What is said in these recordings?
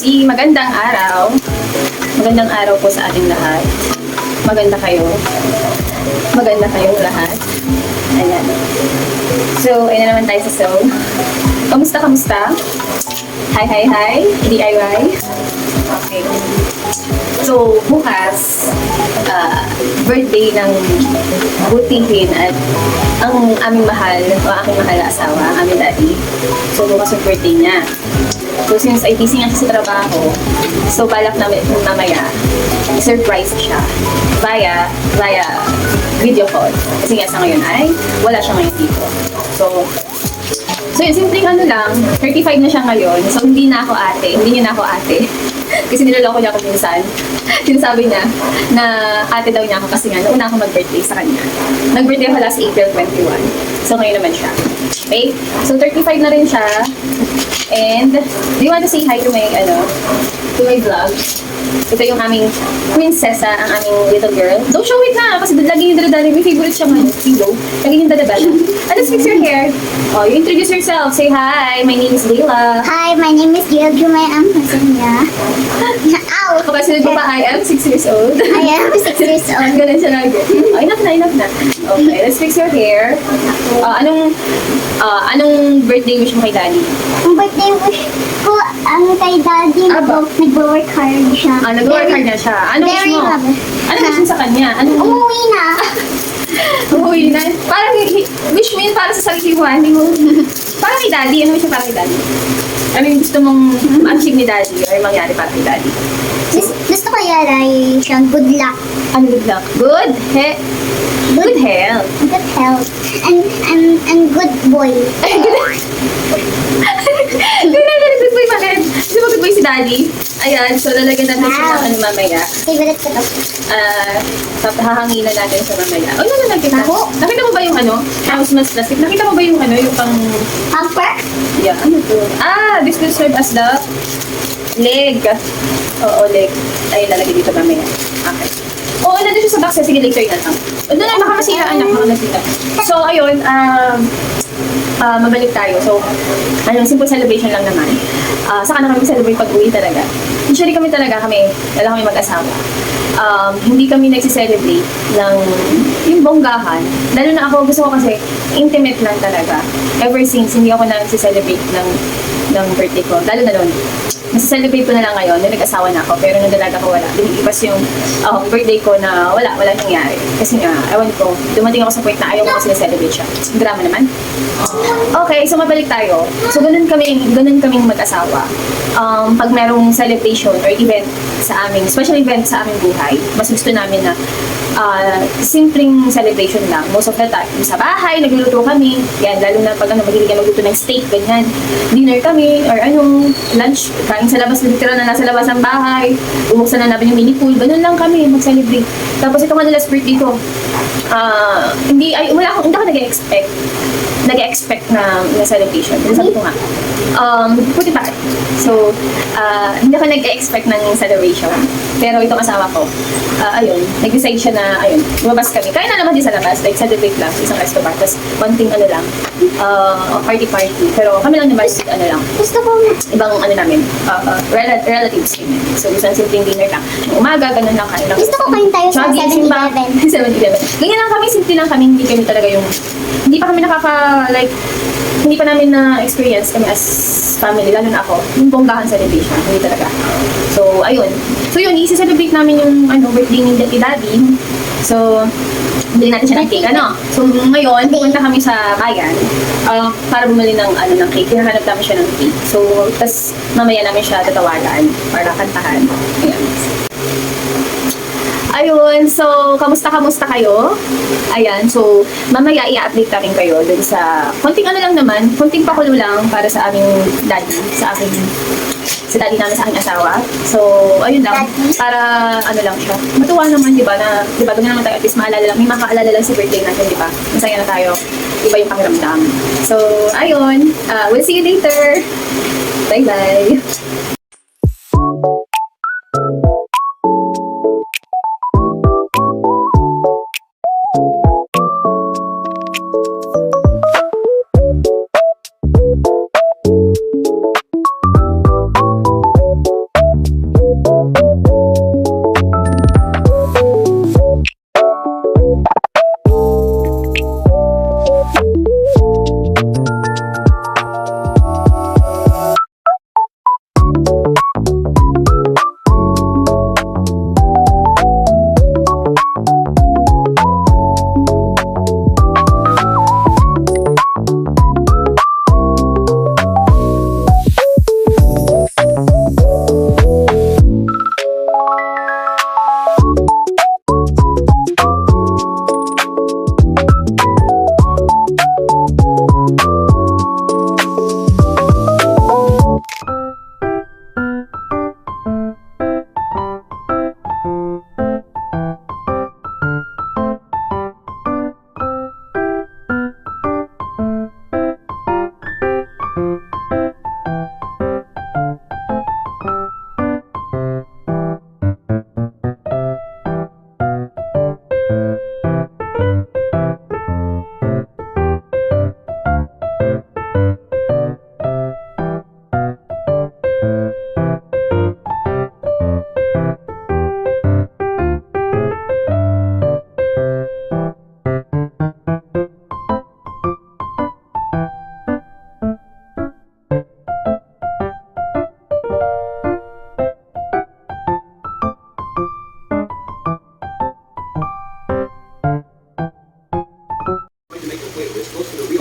Daddy. Magandang araw. Magandang araw po sa ating lahat. Maganda kayo. Maganda kayong lahat. Ayan. So, ayun na naman tayo sa show. Kamusta? Hi. DIY. Okay. So, bukas, birthday ng butihin at ang aming mahal, o aking mahal na asawa, ang aming daddy. So, bukas yung birthday niya. So, since ay busy nga siya sa trabaho, so balak namin mamaya, surprise siya via video call. Kasi nga sa ngayon ay wala siya ngayon dito. So yun, simpleng ano lang, 35 na siya ngayon. So, hindi niya na ako ate. Kasi niloloko niya ako minsan. Sinasabi niya na ate daw niya ako kasi nga, nauna ako mag-birthday sa kanya. Nag-birthday ako last April 21. So, ngayon naman siya. Okay? So, 35 na rin siya. And, do you want to say hi to my vlog? Ito yung aming prinsesa, ang aming little girl. Don't show it na, kasi lagi yung dala-dala. May favorite siya ngayon, Pilo. Lagi yung dala-dala. And let's fix your hair. Oh, you introduce yourself. Say hi, my name is Leila. Hi, my name is Leila Jumay Amhasanya. Ow! Kapag sila pa, I am 6 years old. I am 6 years old. Ganun siya lagi. Oh, enough na. Okay, let's fix your hair. Anong birthday wish mo kay Daddy? Ang birthday wish ko, kay Daddy, nag-work hard siya. Nag-work hard na siya. Ano wish mo? Ano wish mo sa kanya? Umuwi na. Uy, parang wish mo yun para sa sarili mo, hindi mo. Para kay Daddy, ano wish mo para kay Daddy? Ano yung gusto mong ma-achieve ni Daddy or mangyari para kay Daddy? Gusto ko yaray siyang good luck. Ano good luck? Good health. Good health. And good boy. Good boy, bakit? Di ba good boy si Daddy? Ayan, so lalagyan natin siya ng ano mamaya. Favorite ko to. Hahanginan natin siya mamaya. Oh, lalagyan natin. Nakita mo ba yung house mask plastic? Nakita mo ba yung yung pang... Pamper? Yeah, ano to? This will serve as the leg. Oo, leg. Ay, lalagyan dito mamaya. Okay. Oo, nandun siya sa box. Sige, later na lang. Doon na, baka masira, anak. Baka masira. So, ayun, mabalik tayo. So, simple celebration lang naman. Saka na kami celebrate pag-uwi talaga. Usually lala kami mag-asawa. Hindi kami nagsiselebrate ng yung bonggahan. Lalo na ako, gusto ko kasi intimate lang talaga. Ever since, hindi ako nagsiselebrate ng birthday ko. Lalo na doon. Nasa-celebrate ko na lang ngayon, nung nag-asawa na ako, pero nung dalaga ko wala. Dinigipas yung birthday ko na wala nangyari. Kasi nga, ewan ko, dumating ako sa point na ayaw ko kasi na-celebrate siya. Drama naman. Okay, so mabalik tayo. So, ganun kaming mag-asawa. Pag merong celebration or event sa amin, special event sa aming buhay, mas gusto namin na simpleng celebration lang. Most of the time, sa bahay, nagluluto kami. Yan, lalo na pag mahilig magluto ng steak, ganyan. Dinner kami, or lunch, kain sa labas, literal na nasa labas ng bahay. Umuksan na namin yung mini pool. Ganun lang kami, mag-celebrate. Tapos ito nga last birthday ko, hindi ako nag-expect na celebration. Kasi sabi ko nga, puti pa. So, hindi ako nag-expect ng celebration. Pero itong asawa ko, nag-decide siya na, lumabas kami. Kaya na naman din sa labas, like celebrate lang, isang restaurant. Tapos, konting party. Pero kami lang naman, Gusto ko ibang namin, relatives kami. So, isang simpleng dinner lang. Umaga, ganun lang kain lang. Gusto ko kain tayo sa 7-Eleven. 7-Eleven. Ganyan lang kami, simple lang kami, hindi kami talaga hindi pa kami hindi pa namin na-experience kami as family, lalo na ako, yung bonggahan celebration, hindi talaga. So, ayun. So, yun, isi-celebrate namin yung birthday ni Daddy. So, bili natin siya ng cake, So, ngayon, pumunta kami sa bayan para bumili ng cake. Hinahanap namin siya ng cake. So, tas mamaya namin siya tatawagan para kantahan. Ayan. Ayun, so, kamusta kayo? Ayan, so, mamaya i-update namin kayo dun sa konting konting pakulo lang para sa aming daddy, sa daddy namin, sa aking asawa. So, ayun lang, para lang siya. Matuwa naman, di ba, doon naman tayo, at least maalala lang, may makaalala lang si birthday natin, di ba? Masaya na tayo, iba yung pakiramdam. So, ayun, we'll see you later. Bye-bye.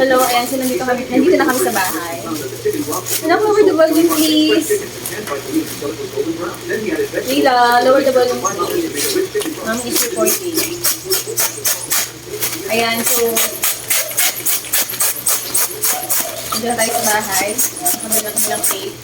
Hello, ayan, so nandito na kami sa bahay. Anak, lower the volume, please. Lila, lower the volume, please. Mami is recording. Ayan, so, nandito na tayo sa bahay. Nakabila kami ng cake.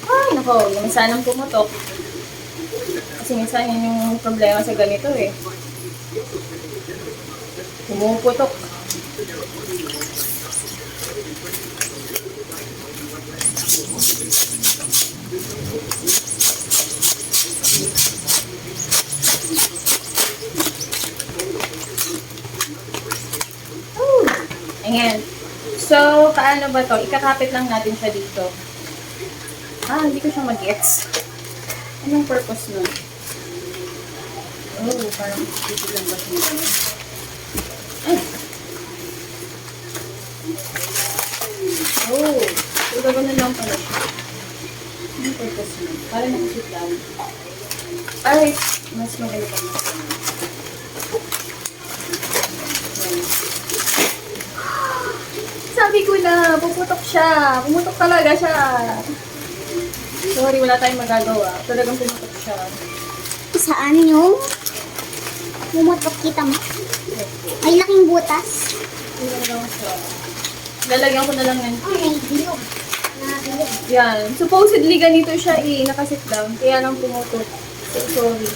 Ay, nako, yung sanang pumutok. Kasi minsan yun yung problema sa ganito eh. Pumuputok. Ayan. So, paano ba to? Ikakapit lang natin siya dito. Hindi ko siya mag-gets. Anong purpose nun? Oh, parang dito lang ba siya? Ay! Oh, so gagawin lang pala siya. Anong purpose nun? Para nakasit lang. Ay, mas maganda pa mas. Sabi ko na, puputok siya. Pumutok talaga siya. Sorry, wala tayong magagawa. Talagang pumutok siya. Saan yung mumotok kita mo? May laking butas. Lalagyan ko na lang yan. Ay, bilog. Nabilog. Yan. Supposedly, ganito siya nakasit lang. Kaya lang pumutok. So, sorry.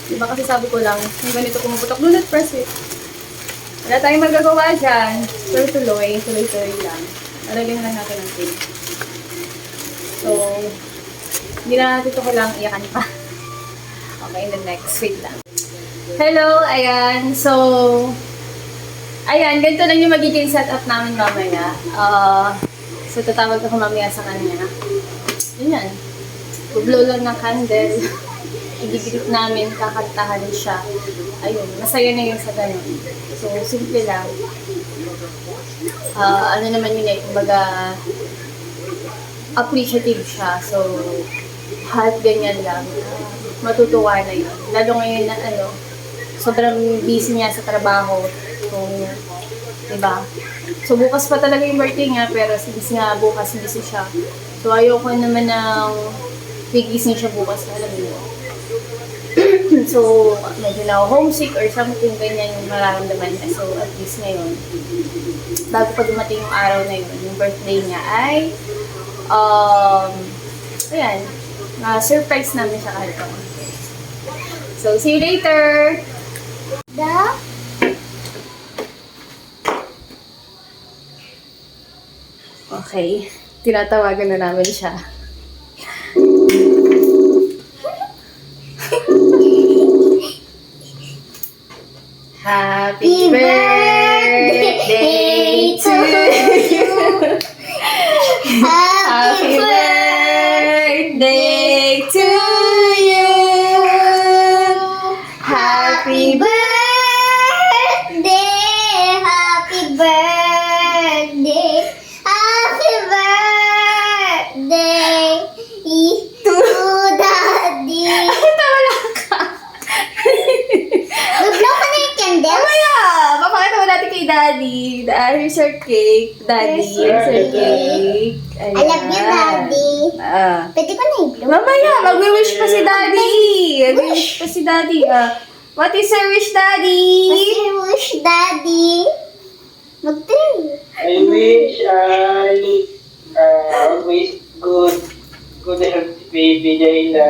Diba kasi sabi ko lang, yung ganito pumuputok. Do not press it. Wala tayong magagawa dyan. Tuloy-tuloy lang. Lalagyan na lang natin ng tape. So, hindi na natin ito kailangang iyakan pa. Okay, the next. Wait lang. Hello, ayan. So, ayan, ganito lang yung magiging setup namin mamaya. So, tatawag ako mamaya sa kanya. Yun yan. Bublow lang ng candle. Igigilip namin, kakantahan siya. Ayun, masaya na yun sa ganun. So, simple lang. Ano naman yun eh, kumbaga, appreciative siya. So, kahit ganyan lang, matutuwa na yun. Lalo ngayon na sobrang busy niya sa trabaho. So, diba? So, bukas pa talaga yung birthday niya, pero since nga bukas busy siya. So, ayoko naman ng gigising siya bukas na alam mo. So, medyo na homesick or something, ganyan yung mararamdaman niya. So, at least ngayon, bago pa dumating yung araw na yun, yung birthday niya ay, ayan, surprise namin siya kahit ako. So, see you later! Okay, tinatawagan na namin siya. Happy birthday to you! Happy birthday to you! Happy birthday! Happy birthday! Happy birthday! To Daddy! Tawala ka! Nag-blow ka na yung candles? Mamaya! Papakita mo natin kay Daddy. Here's your cake. Daddy, here's your cake. Ayan. I love you, Daddy. Pwede ko na i-blow? Mamaya, mag-wish pa si Daddy. Mag-wish pa si Daddy. What is your wish, Daddy? What's your wish, Daddy? Mag-three. I wish always good health si baby Jayla,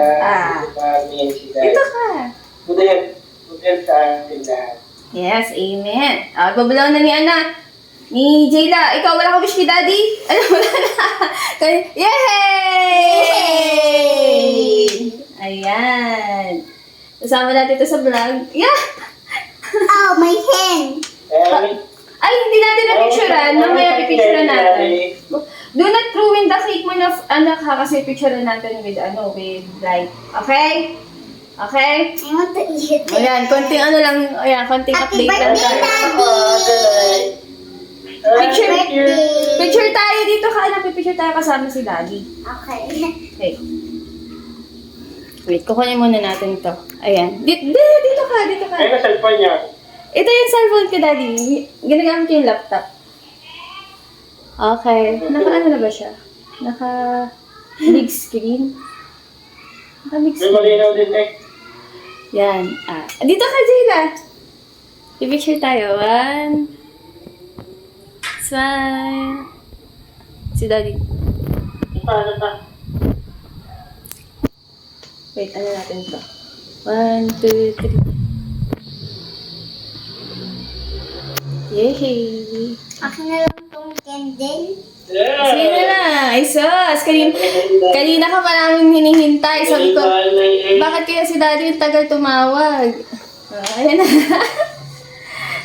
si mami, and si daddy. Ito ka. Good health sa ating lahat. Yes, amen. Babalaw na ni Ana. Ni Jayla. Ikaw, wala ka wish kay Daddy? Ano, wala na. Yay! Ayan. Kasama natin ito sa vlog. Yeah! Oh, my hen. Ay, hindi natin na-picturean. Mamaya pipicturean natin. Do not ruin the cake mo na, anak ha, kasi picturean natin with light. Okay? Okay? I want to eat it. Ayan, konting ano lang, ayan, konting Happy update lang birthday, tayo. Daddy! Picture tayo dito ka, anak. Picture tayo kasama si Daddy. Okay. Okay. Wait, kukunin muna natin to. Ayan. Dito ka. Ay, na cellphone niya. Ito yung cellphone ko, Daddy. Ginagamit ko yung laptop. Okay. Naka-ano na ba siya? Naka-big screen? Naka-big May screen. malinaw din eh. Yan. Dito ka, Jayla. I-picture tayo. 1. Smile. Si Daddy. Paano pa? Wait, ano natin to? 1, 2, 3. Yay! Akin na lang tong candle. Yeah! Sige na lang. Ay, sus! Kanina ka pa namin hinihintay. Sabi ko, bakit kaya si Daddy yung tagal tumawag? Ayan na.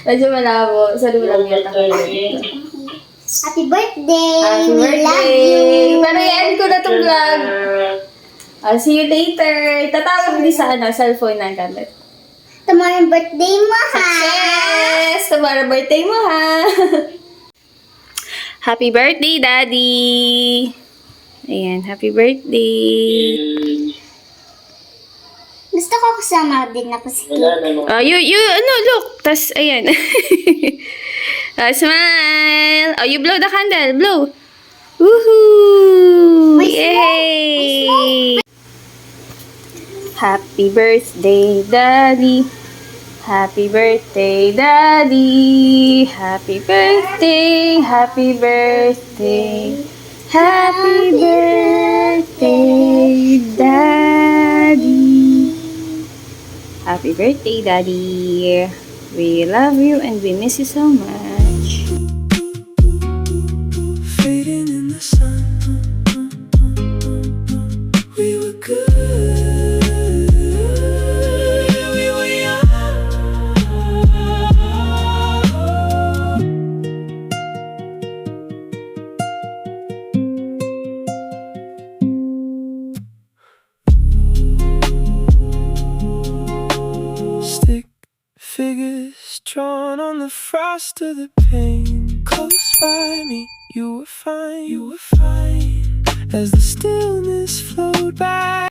Medyo malabo. Sa lang yata. Happy birthday! Happy We love birthday! you! Pero i-end ko na itong vlog. I'll see you later. Tatawag din sa cellphone na gamit. Tomorrow birthday mo, ha? Yes! Tomorrow birthday mo, ha? Happy birthday, Daddy! Ayan, happy birthday! Gusto ko kasama din ako sa Wala cake. namang. Look. Tas, ayan. Smile! Oh, you blow the candle. Blow. Woohoo! May Yay! Happy birthday, Daddy. Happy birthday, Daddy. Happy birthday. Happy birthday. Happy birthday, Daddy. Happy birthday, Daddy. We love you and we miss you so much. Fading in the sun. We were good. We were young. Stick figures drawn on the frost of the pane. Close by me, you were fine, as the stillness flowed by.